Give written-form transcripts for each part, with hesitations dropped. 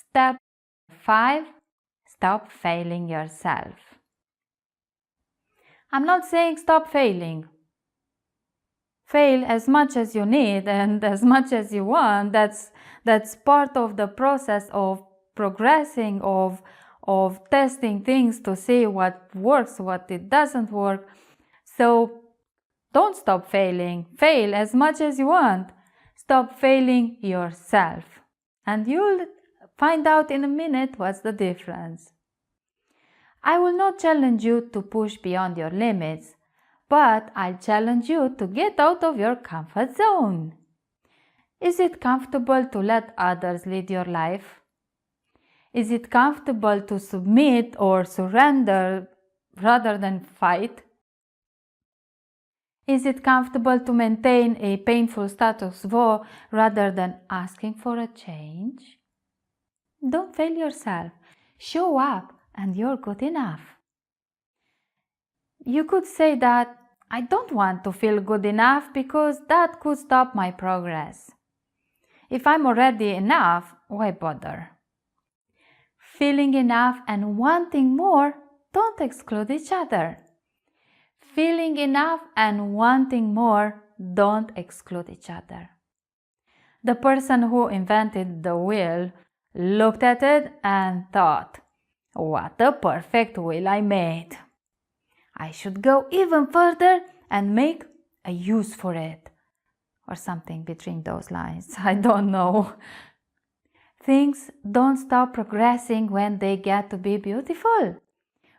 Step 5. Stop failing yourself. I'm not saying stop failing. Fail as much as you need and as much as you want. That's part of the process of progressing, of testing things to see what works, what it doesn't work. So don't stop failing. Fail as much as you want. Stop failing yourself. And you'll find out in a minute what's the difference. I will not challenge you to push beyond your limits, but I'll challenge you to get out of your comfort zone. Is it comfortable to let others lead your life? Is it comfortable to submit or surrender rather than fight? Is it comfortable to maintain a painful status quo rather than asking for a change? Don't fail yourself. Show up and you're good enough. You could say that I don't want to feel good enough because that could stop my progress. If I'm already enough, why bother? Feeling enough and wanting more don't exclude each other. Feeling enough and wanting more don't exclude each other. The person who invented the wheel looked at it and thought, "What a perfect wheel I made. I should go even further and make a use for it." Or something between those lines. I don't know. Things don't stop progressing when they get to be beautiful.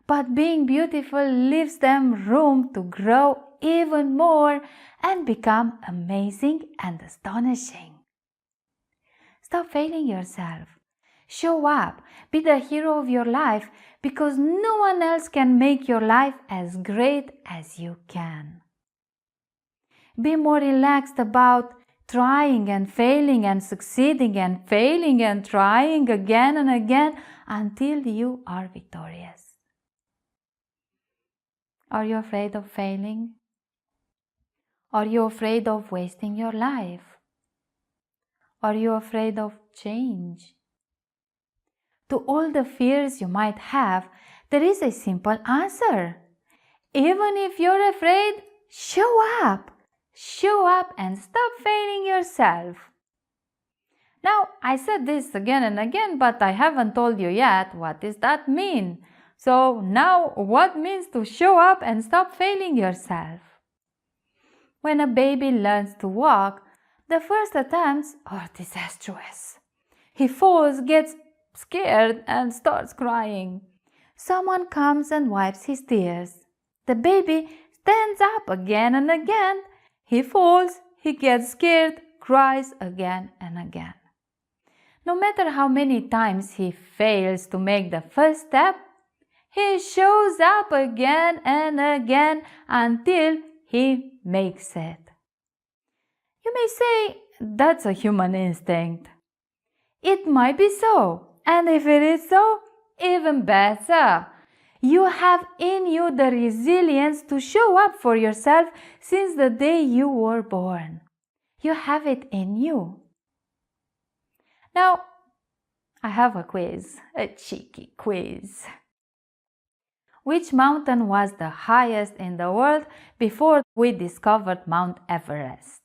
But being beautiful leaves them room to grow even more and become amazing and astonishing. Stop failing yourself. Show up. Be the hero of your life because no one else can make your life as great as you can. Be more relaxed about trying and failing and succeeding and failing and trying again and again until you are victorious. Are you afraid of failing? Are you afraid of wasting your life? Are you afraid of change? To all the fears you might have, there is a simple answer. Even if you're afraid, show up. Show up and stop failing yourself. Now, I said this again and again, but I haven't told you yet what does that mean. So now, what means to show up and stop failing yourself? When a baby learns to walk, the first attempts are disastrous. He falls, gets scared, and starts crying. Someone comes and wipes his tears. The baby stands up again and again. He falls, he gets scared, cries again and again. No matter how many times he fails to make the first step, he shows up again and again until he makes it. You may say that's a human instinct. It might be so, and if it is so, even better. You have in you the resilience to show up for yourself since the day you were born. You have it in you. Now, I have a quiz, a cheeky quiz. Which mountain was the highest in the world before we discovered Mount Everest?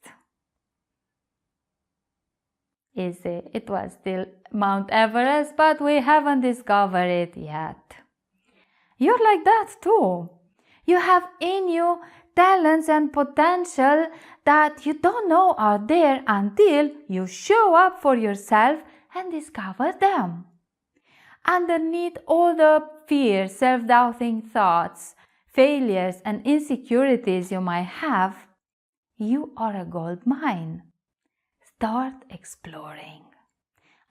Easy. It was still Mount Everest, but we haven't discovered it yet. You're like that too. You have in you talents and potential that you don't know are there until you show up for yourself and discover them. Underneath all the fear, self-doubting thoughts, failures, and insecurities you might have, you are a gold mine. Start exploring.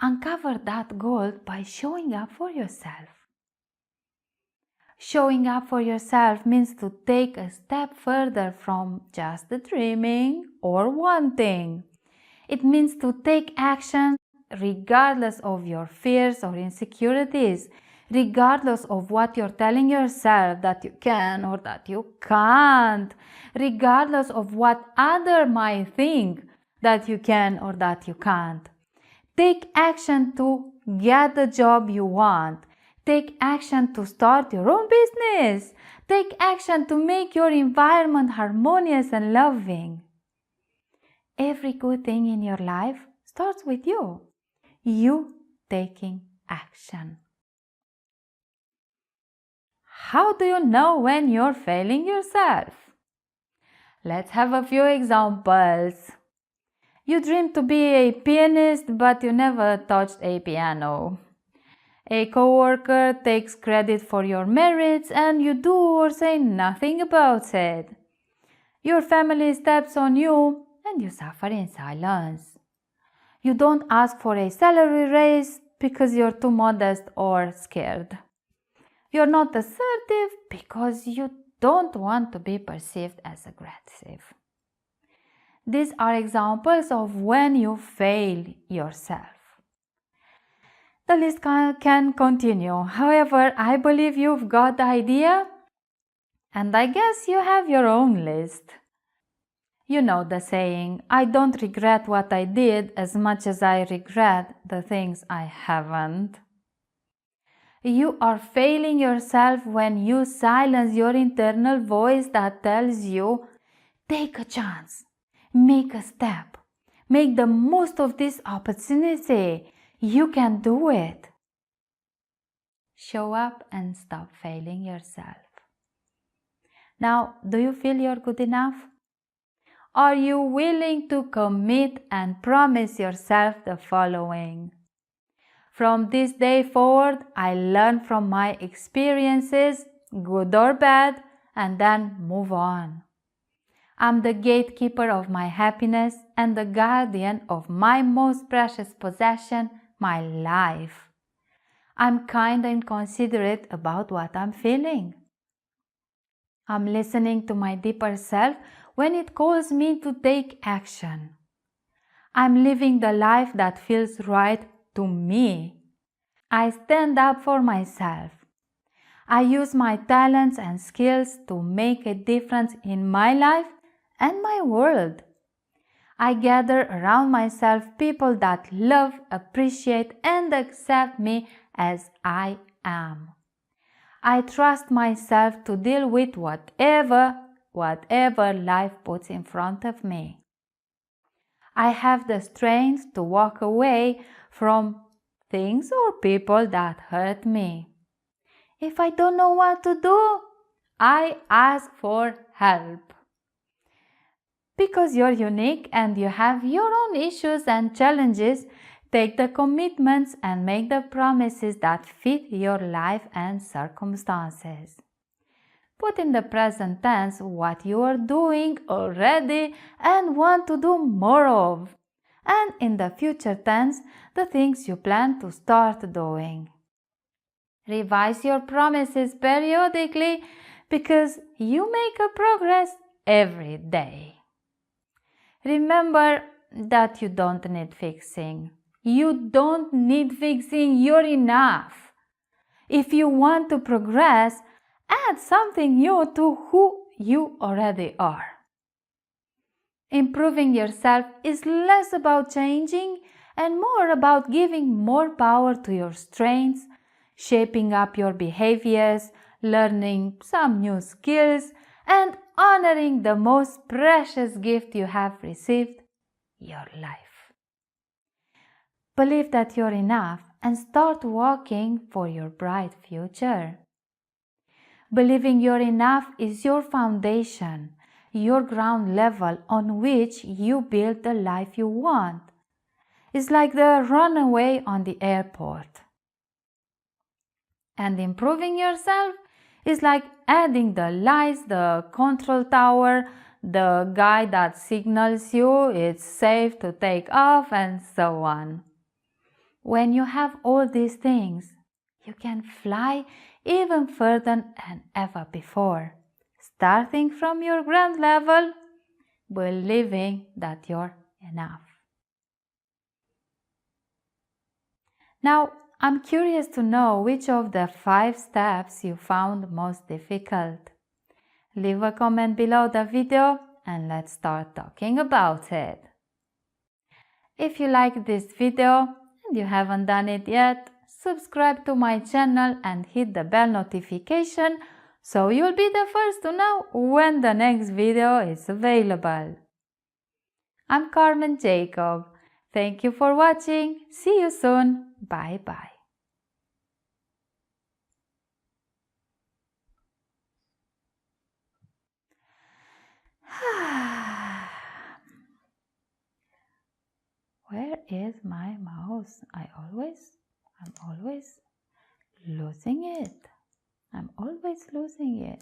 Uncover that gold by showing up for yourself. Showing up for yourself means to take a step further from just dreaming or wanting. It means to take action regardless of your fears or insecurities, regardless of what you're telling yourself that you can or that you can't, regardless of what others might think that you can or that you can't. Take action to get the job you want. Take action to start your own business. Take action to make your environment harmonious and loving. Every good thing in your life starts with you. You taking action. How do you know when you're failing yourself? Let's have a few examples. You dream to be a pianist, but you never touched a piano. A coworker takes credit for your merits and you do or say nothing about it. Your family steps on you and you suffer in silence. You don't ask for a salary raise because you're too modest or scared. You're not assertive because you don't want to be perceived as aggressive. These are examples of when you fail yourself. The list can continue. However, I believe you've got the idea, and I guess you have your own list. You know the saying, I don't regret what I did as much as I regret the things I haven't. You are failing yourself when you silence your internal voice that tells you, take a chance, make a step, make the most of this opportunity. You can do it. Show up and stop failing yourself. Now, do you feel you're good enough? Are you willing to commit and promise yourself the following? From this day forward, I learn from my experiences, good or bad, and then move on. I'm the gatekeeper of my happiness and the guardian of my most precious possession, my life. I'm kind and considerate about what I'm feeling. I'm listening to my deeper self when it calls me to take action. I'm living the life that feels right to me. I stand up for myself. I use my talents and skills to make a difference in my life and my world. I gather around myself people that love, appreciate, and accept me as I am. I trust myself to deal with whatever life puts in front of me. I have the strength to walk away from things or people that hurt me. If I don't know what to do, I ask for help. Because you're unique and you have your own issues and challenges, take the commitments and make the promises that fit your life and circumstances. Put in the present tense what you are doing already and want to do more of, and in the future tense, the things you plan to start doing. Revise your promises periodically because you make a progress every day. Remember that you don't need fixing. You don't need fixing, you're enough. If you want to progress, add something new to who you already are. Improving yourself is less about changing and more about giving more power to your strengths, shaping up your behaviors, learning some new skills, and honoring the most precious gift you have received, your life. Believe that you're enough and start walking for your bright future. Believing you're enough is your foundation, your ground level on which you build the life you want. It's like the runway on the airport. And improving yourself is like adding the lights, the control tower, the guy that signals you it's safe to take off, and so on. When you have all these things, you can fly even further than ever before, starting from your ground level, believing that you're enough. Now, I'm curious to know which of the 5 steps you found most difficult. Leave a comment below the video and let's start talking about it. If you like this video and you haven't done it yet, subscribe to my channel and hit the bell notification so you'll be the first to know when the next video is available. I'm Carmen Jacob. Thank you for watching. See you soon. Bye bye. Where is my mouse? I'm always losing it. I'm always losing it.